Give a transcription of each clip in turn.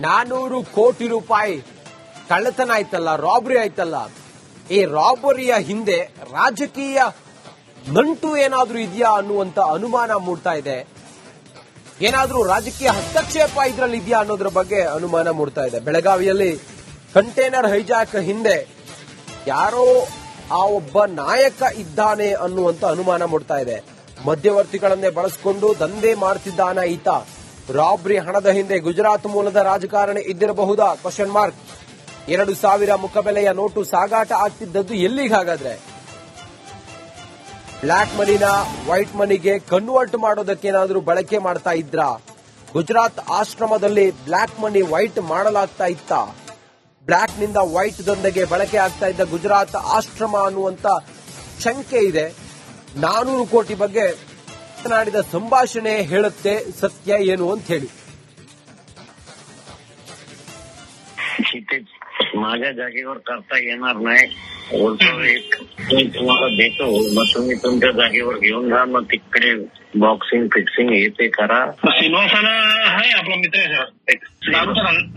400 ಕೋಟಿ ರೂಪಾಯಿ ಕಳ್ಳತನ ಆಯ್ತಲ್ಲ, ರಾಬರಿ ಆಯ್ತಲ್ಲ. ಈ ರಾಬರಿಯ ಹಿಂದೆ ರಾಜಕೀಯ ನಂಟು ಏನಾದ್ರೂ ಇದೆಯಾ ಅನ್ನುವಂತ ಅನುಮಾನ ಮೂಡ್ತಾ ಇದೆ. ಏನಾದ್ರೂ ರಾಜಕೀಯ ಹಸ್ತಕ್ಷೇಪ ಇದರಲ್ಲಿ ಇದೆಯಾ ಅನ್ನೋದ್ರ ಬಗ್ಗೆ ಅನುಮಾನ ಮೂಡ್ತಾ ಇದೆ. ಬೆಳಗಾವಿಯಲ್ಲಿ ಕಂಟೈನರ್ ಹೈಜಾಕ್ ಹಿಂದೆ ಯಾರೋ ಆ ಒಬ್ಬ ನಾಯಕ ಇದ್ದಾನೆ ಅನ್ನುವಂತ ಅನುಮಾನ ಮೂಡ್ತಾ ಇದೆ. ಮಧ್ಯವರ್ತಿಗಳನ್ನೇ ಬಳಸಿಕೊಂಡು ದಂಧೆ ಮಾಡ್ತಿದ್ದಾನ ಈತ. ರಾಬರಿ ಹಣದ ಹಿಂದೆ ಗುಜರಾತ್ ಮೂಲದ ರಾಜಕಾರಣಿ ಇದ್ದಿರಬಹುದಾ? Question mark. 2,000 ಮುಖಬೆಲೆಯ ನೋಟು ಸಾಗಾಟ ಆಗ್ತಿದ್ದದ್ದು ಎಲ್ಲಿಗಾಗಾದ್ರೆ? ಬ್ಲಾಕ್ ಮನಿನ ವೈಟ್ ಮನಿಗೆ ಕನ್ವರ್ಟ್ ಮಾಡೋದಕ್ಕೇನಾದ್ರೂ ಬಳಕೆ ಮಾಡ್ತಾ ಇದ್ರಾ? ಗುಜರಾತ್ ಆಶ್ರಮದಲ್ಲಿ ಬ್ಲಾಕ್ ಮನಿ ವೈಟ್ ಮಾಡಲಾಗ್ತಾ ಇತ್ತ? ಬ್ಲಾಕ್ ನಿಂದ ವೈಟ್ ದಂಧೆಗೆ ಬಳಕೆ ಆಗ್ತಾ ಇದ್ದ ಗುಜರಾತ್ ಆಶ್ರಮ ಅನ್ನುವಂತ ಶಂಕೆ ಇದೆ. 400 ಕೋಟಿ ಬಗ್ಗೆ ಮಾತನಾಡಿದ ಸಂಭಾಷಣೆ ಹೇಳುತ್ತೆ सत्य ಏನು ಅಂತ ಹೇಳಿ. माझ्या जागेवर करता येणार नाही. बोलतो एक मी तुम्हाला देतो, मग तुम्ही तुमच्या जागेवर घेऊन जा, मग तिकडे बॉक्सिंग फिक्सिंग हे ते करा. सिल्वासाला आहे आपला मित्र आहे सर,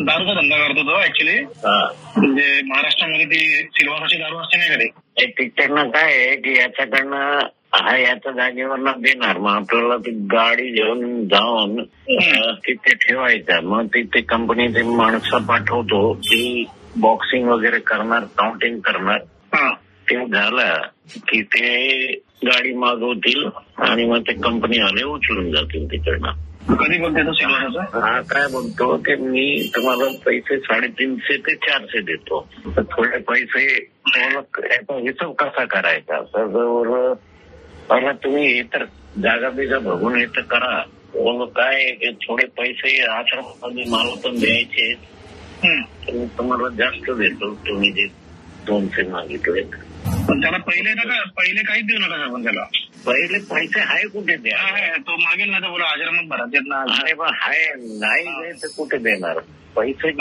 दारूचा धंदा करतो तो ऍक्च्युली. म्हणजे महाराष्ट्रामध्ये ती सिल्वासाची दारू असते नाही कधी. तिकडनं काय आहे की याच्याकडनं हा याच्या जागेवर ना देणार, मग आपल्याला ती गाडी घेऊन जाऊन तिथे ठेवायचं. मग तिथे कंपनीचे माणसं पाठवतो, ती बॉक्सिंग वगैरे करणार, काउंटिंग करणार. ते झालं की ते गाडी मागवतील आणि मग ते कंपनीवाले उचलून जातील तिकडनं. कधी बोलतो सिल्वासाचा? हा काय बोलतो की मी तुम्हाला पैसे 350 ते 400 देतो, तर थोडे पैसे याचा हिशोब कसा करायचा? तर पहिला तुम्ही हे तर जागा बिगा बघून हे तर करा. काय थोडे पैसे आश्रमामध्ये मला पण द्यायचे, तुम्हाला जास्त देतो. तुम्ही जे 200 मागितले पण त्याला पहिले काहीच देऊ नका. पण त्याला पहिले पैसे आहे कुठे द्या? तो मागेल ना तर बोला आश्रमात भरा देत ना. अरे बा हाय नाही तर कुठे देणार पैसे?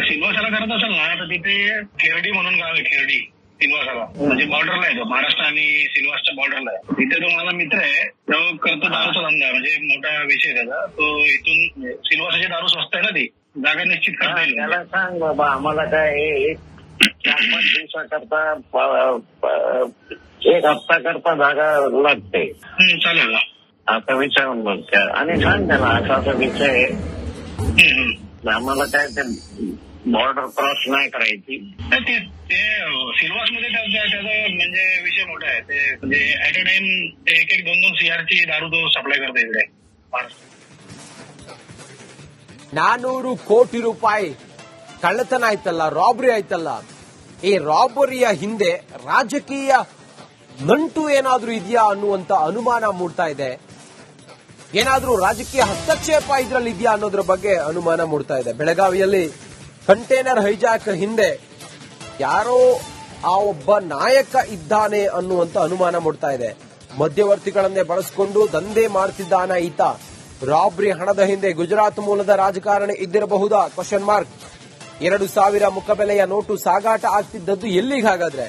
सिल्वासाला करत असेल ना तर तिथे खेरडी म्हणून गाव आहे, खेरडी सिल्वासाला. म्हणजे बॉर्डरला आहे तो, महाराष्ट्र आणि सिल्वासच्या बॉर्डरला आहे. तिथे तो माझा मित्र आहे, तो करतो दारूचा धंदा. म्हणजे मोठा विषय त्याचा. तो इथून सिल्वासाची दारू स्वस्त आहे ना, ती जागा निश्चित करता येईल. त्याला सांग बाबा, आम्हाला काय 4-5 दिवसाकरता 1 हप्ता करता जागा लागते. चालेल ना, आता विचारून बघ त्या आणि सांग त्याला असा विषय आहे. आम्हाला काय ते बॉर्डर क्रॉस नाही करायची. ते सिल्वासमध्ये त्याचा म्हणजे विषय मोठा आहे. ते म्हणजे ऍट अ टाइम 1-2 CR ची दारू तो सप्लाय करतो इकडे. 400 ಕೋಟಿ ರೂಪಾಯಿ ಕಳ್ಳತನ ಆಯ್ತಲ್ಲ, ರಾಬರಿ ಆಯ್ತಲ್ಲ. ಈ ರಾಬರಿಯ ಹಿಂದೆ ರಾಜಕೀಯ ನಂಟು ಏನಾದ್ರೂ ಇದೆಯಾ ಅನ್ನುವಂತ ಅನುಮಾನ ಮೂಡ್ತಾ ಇದೆ. ಏನಾದ್ರೂ ರಾಜಕೀಯ ಹಸ್ತಕ್ಷೇಪ ಇದರಲ್ಲಿ ಇದೆಯಾ ಅನ್ನೋದ್ರ ಬಗ್ಗೆ ಅನುಮಾನ ಮೂಡ್ತಾ ಇದೆ. ಬೆಳಗಾವಿಯಲ್ಲಿ ಕಂಟೈನರ್ ಹೈಜಾಕ್ ಹಿಂದೆ ಯಾರೋ ಆ ಒಬ್ಬ ನಾಯಕ ಇದ್ದಾನೆ ಅನ್ನುವಂತ ಅನುಮಾನ ಮೂಡ್ತಾ ಇದೆ. ಮಧ್ಯವರ್ತಿಗಳನ್ನೇ ಬಳಸಿಕೊಂಡು ದಂಧೆ ಮಾಡ್ತಿದ್ದಾನ ಈತ. ರಾಬರಿ ಹಣದ ಹಿಂದೆ ಗುಜರಾತ್ ಮೂಲದ ರಾಜಕಾರಣಿ ಇದ್ದಿರಬಹುದಾ? Question mark. 2,000 ಮುಖಬೆಲೆಯ ನೋಟು ಸಾಗಾಟ ಆಗ್ತಿದ್ದದ್ದು ಎಲ್ಲಿಗಾಗಾದ್ರೆ?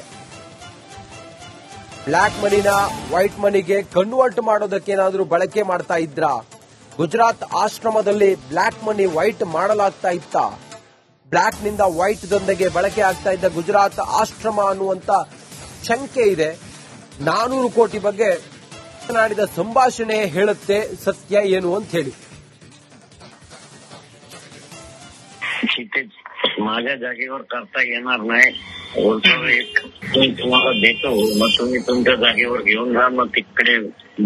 ಬ್ಲಾಕ್ ಮನಿನ ವೈಟ್ ಮನಿಗೆ ಕನ್ವರ್ಟ್ ಮಾಡೋದಕ್ಕೇನಾದ್ರೂ ಬಳಕೆ ಮಾಡ್ತಾ ಇದ್ರಾ? ಗುಜರಾತ್ ಆಶ್ರಮದಲ್ಲಿ ಬ್ಲಾಕ್ ಮನಿ ವೈಟ್ ಮಾಡಲಾಗ್ತಾ ಇತ್ತ? ಬ್ಲಾಕ್ ನಿಂದ ವೈಟ್ ದಂಧೆಗೆ ಬಳಕೆ ಆಗ್ತಾ ಇದ್ದ ಗುಜರಾತ್ ಆಶ್ರಮ ಅನ್ನುವಂತ ಶಂಕೆ ಇದೆ. 400 ಕೋಟಿ ಬಗ್ಗೆ ಮಾತನಾಡಿದ ಸಂಭಾಷಣೆ ಹೇಳುತ್ತೆ सत्य ಏನು ಅಂತ ಹೇಳಿ. माझ्या जागेवर करता येणार नाही. बोलतो एक मी तुम्हाला देतो, मग तुम्ही तुमच्या जागेवर घेऊन जा, मग तिकडे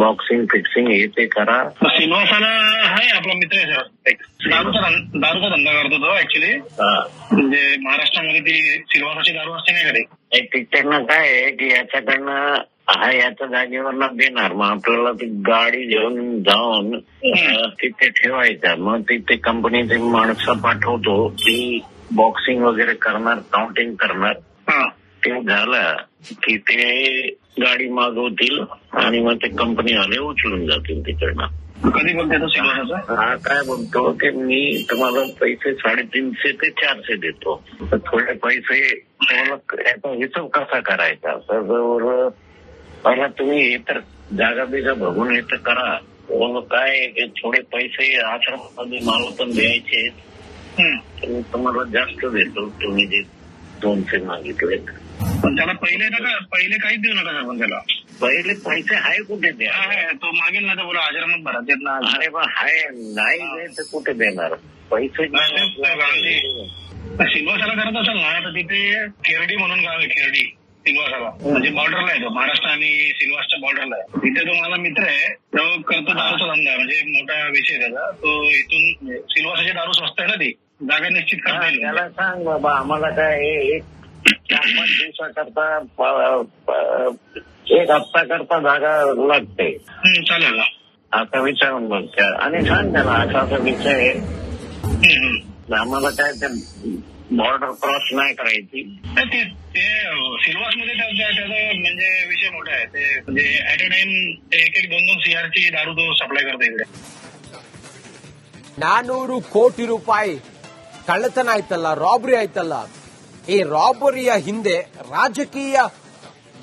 बॉक्सिंग फिक्सिंग हे ते करा. सिल्वासाला आहे आपला मित्र आहे सर, दारूचा धंदा करतो तो ऍक्च्युली. म्हणजे महाराष्ट्रामध्ये ती सिल्वासाची दारू असते नाही कधी. तिकडनं काय आहे की याच्याकडनं हा याच्या जागेवर ना देणार, मग आपल्याला ती गाडी घेऊन जाऊन तिथे ठेवायचं. मग तिथे कंपनीचे माणसं पाठवतो, ती बॉक्सिंग वगैरे करणार, काउंटिंग करणार. ते झालं की ते गाडी मागवतील आणि मग ते कंपनीवाले उचलून जातील तिकडनं. कधी बोलतो सिल्वासाचा? हा काय बोलतो की मी तुम्हाला पैसे 350 ते 400 देतो, तर थोडे पैसे याचा हिशोब कसा करायचा? तर पहिला तुम्ही हे तर जागा बिगा बघून हे तर करा. काय आहे की थोडे पैसे आश्रमामध्ये मला पण द्यायचे, मी तुम्हाला जास्त देतो. तुम्ही जे 200 मागितले पण त्याला पहिले काहीच देऊ नका पण त्याला. पहिले पैसे आहे कुठे द्या? तो मागेल ना तर बोला आश्रमात भरा देत ना. अरे बा हाय नाही दे तर कुठे देणार पैसे? सिल्वासाला करत असेल ना तर तिथे केरडी म्हणून गाव आहे, केरडी सिल्वासाला, म्हणजे बॉर्डरला आहे तो, महाराष्ट्र आणि सिल्वासच्या बॉर्डरला आहे. तिथे तो माझा मित्र आहे, तो करतो दारूचा धंदा, म्हणजे मोठा विषय त्याचा. तो इथून सिल्वासाची दारू स्वस्त आहे ना, ती जागा निश्चित करता येईल. त्याला सांग बाबा आम्हाला काय एक 4-5 दिवसाकरता 1 हप्ता करता जागा लागते. चालेल ना. आता विचारून बघ त्या आणि सांग त्याला असा विषय आहे, आम्हाला काय ते बॉर्डर क्रॉस नाही करायची. ते सिल्वास मध्ये त्याचा म्हणजे विषय मोठा आहे. ते म्हणजे ऍट अ टाइम 1-2 CR ची दारू तो सप्लाय करतो इकडे. 400 ಕೋಟಿ ರೂಪಾಯಿ ಕಳ್ಳತನ ಆಯ್ತಲ್ಲ, ರಾಬರಿ ಆಯ್ತಲ್ಲ, ಈ ರಾಬರಿಯ ಹಿಂದೆ ರಾಜಕೀಯ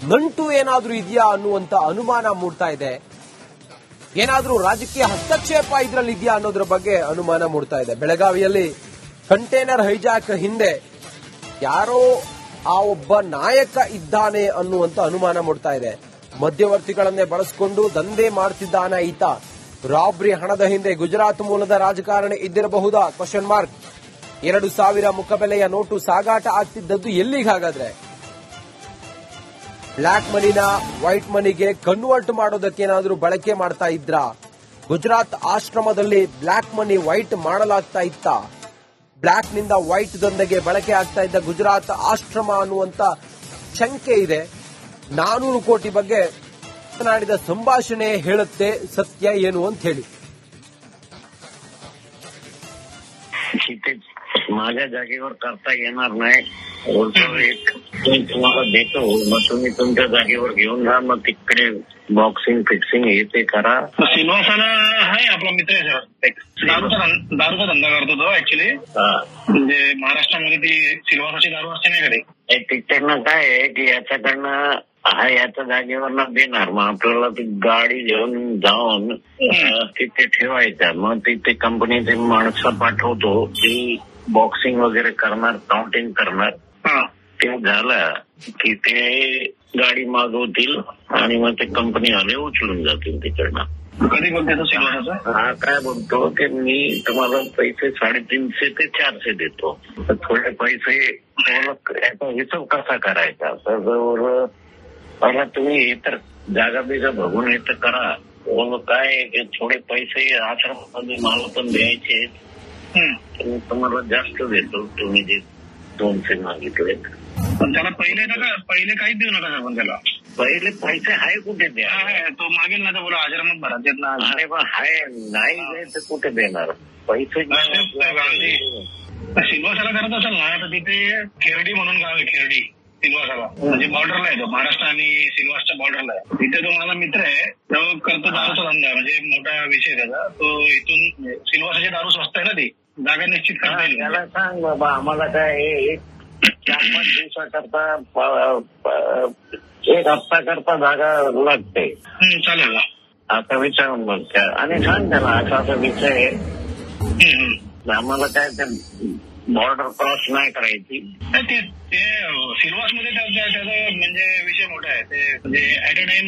ನಂಟು ಏನಾದ್ರೂ ಇದೆಯಾ ಅನ್ನುವಂತ ಅನುಮಾನ ಮೂಡ್ತಾ ಇದೆ. ಏನಾದ್ರೂ ರಾಜಕೀಯ ಹಸ್ತಕ್ಷೇಪ ಇದ್ರಲ್ಲಿ ಇದೆಯಾ ಅನ್ನೋದ್ರ ಬಗ್ಗೆ ಅನುಮಾನ ಮೂಡ್ತಾ ಇದೆ. ಬೆಳಗಾವಿಯಲ್ಲಿ ಕಂಟೈನರ್ ಹೈಜಾಕ್ ಹಿಂದೆ ಯಾರೋ ಆ ಒಬ್ಬ ನಾಯಕ ಇದ್ದಾನೆ ಅನ್ನುವಂತ ಅನುಮಾನ ಮೂಡ್ತಾ ಇದೆ. ಮಧ್ಯವರ್ತಿಗಳನ್ನೇ ಬಳಸಿಕೊಂಡು ದಂಧೆ ಮಾಡ್ತಿದ್ದಾನೆ ಈತ. ರಾಬ್ರಿ ಹಣದ ಹಿಂದೆ ಗುಜರಾತ್ ಮೂಲದ ರಾಜಕಾರಣಿ ಇದ್ದಿರಬಹುದಾ? Question mark. 2,000 ಮುಖಬೆಲೆಯ ನೋಟು ಸಾಗಾಟ ಆಗ್ತಿದ್ದದ್ದು ಎಲ್ಲಿಗಾಗಾದ್ರೆ? ಬ್ಲಾಕ್ ಮನಿನ ವೈಟ್ ಮನಿಗೆ ಕನ್ವರ್ಟ್ ಮಾಡೋದಕ್ಕೇನಾದ್ರೂ ಬಳಕೆ ಮಾಡ್ತಾ ಇದ್ರಾ? ಗುಜರಾತ್ ಆಶ್ರಮದಲ್ಲಿ ಬ್ಲಾಕ್ ಮನಿ ವೈಟ್ ಮಾಡಲಾಗ್ತಾ ಇತ್ತ? ಬ್ಲಾಕ್ ನಿಂದ ವೈಟ್ ದಂಧೆಗೆ ಬಳಕೆ ಆಗ್ತಾ ಇದ್ದ ಗುಜರಾತ್ ಆಶ್ರಮ ಅನ್ನುವಂತ ಶಂಕೆ ಇದೆ. 400 ಕೋಟಿ ಬಗ್ಗೆ ಮಾತನಾಡಿದ ಸಂಭಾಷಣೆ ಹೇಳುತ್ತೆ ಸತ್ಯ ಏನು ಅಂತ ಹೇಳಿ. माझ्या जागेवर करता येणार नाही. एक तुम्हाला देतो, मग तुम्ही तुमच्या जागेवर घेऊन जा, मग तिकडे बॉक्सिंग फिक्सिंग हे ते करा. सिल्वासाला आहे आपला मित्र आहे सर, दारूचा धंदा करतो तो ऍक्च्युली. म्हणजे महाराष्ट्रामध्ये ती सिल्वासाची दारू असते नाही कधी. तिकडनं काय आहे की याच्याकडनं हा याच्या जागेवर ना देणार, मग आपल्याला ती गाडी घेऊन जाऊन तिथे ठेवायचं. मग तिथे कंपनीचे माणसं पाठवतो, ती बॉक्सिंग वगैरे करणार, काउंटिंग करणार. ते झालं की ते गाडी मागवतील आणि मग ते कंपनी आले उचलून जातील तिकडनं. कधी बोलते तो सिल्वासाचा? हा काय बोलतो की मी तुम्हाला पैसे 350 ते 400 देतो, तर थोडे पैसे याचा हिशोब कसा करायचा? तर पहिला तुम्ही हे तर जागा बिगा बघून हे तर करा. काय आहे की थोडे पैसे आश्रमामध्ये मला पण द्यायचे, मी तुम्हाला जास्त देतो. तुम्ही जे 200 मागितले पण त्याला पहिले काहीच देऊ नका पण त्याला. पहिले पैसे आहे कुठे द्या? तो मागेल ना तर बोला आश्रमात भरा देत ना. अरे बा हाय नाही दे तर कुठे देणार पैसे? सिल्वासाला करत असेल ना तर तिथे केरडी म्हणून गाव आहे, केरडी सिल्वासाला, म्हणजे बॉर्डरला आहे तो, महाराष्ट्र आणि सिल्वासच्या बॉर्डरला आहे. तिथे तो माझा मित्र आहे, तो करतो दारूचा धंदा, म्हणजे मोठा विषय त्याचा. तो इथून सिल्वासाची दारू स्वस्त आहे ना, ती जागा निश्चित करता येईल. त्याला सांग बाबा आम्हाला काय एक 4-5 दिवसाकरता 1 हप्ता करता जागा लागते. चालेल ना. आता विचारून बघ त्या आणि सांग त्याला असा विषय आहे, आम्हाला काय ते बॉर्डर क्रॉस नाही करायची. ते सिल्वास मध्ये त्याचा म्हणजे विषय मोठा आहे. ते म्हणजे ऍट अ टाइम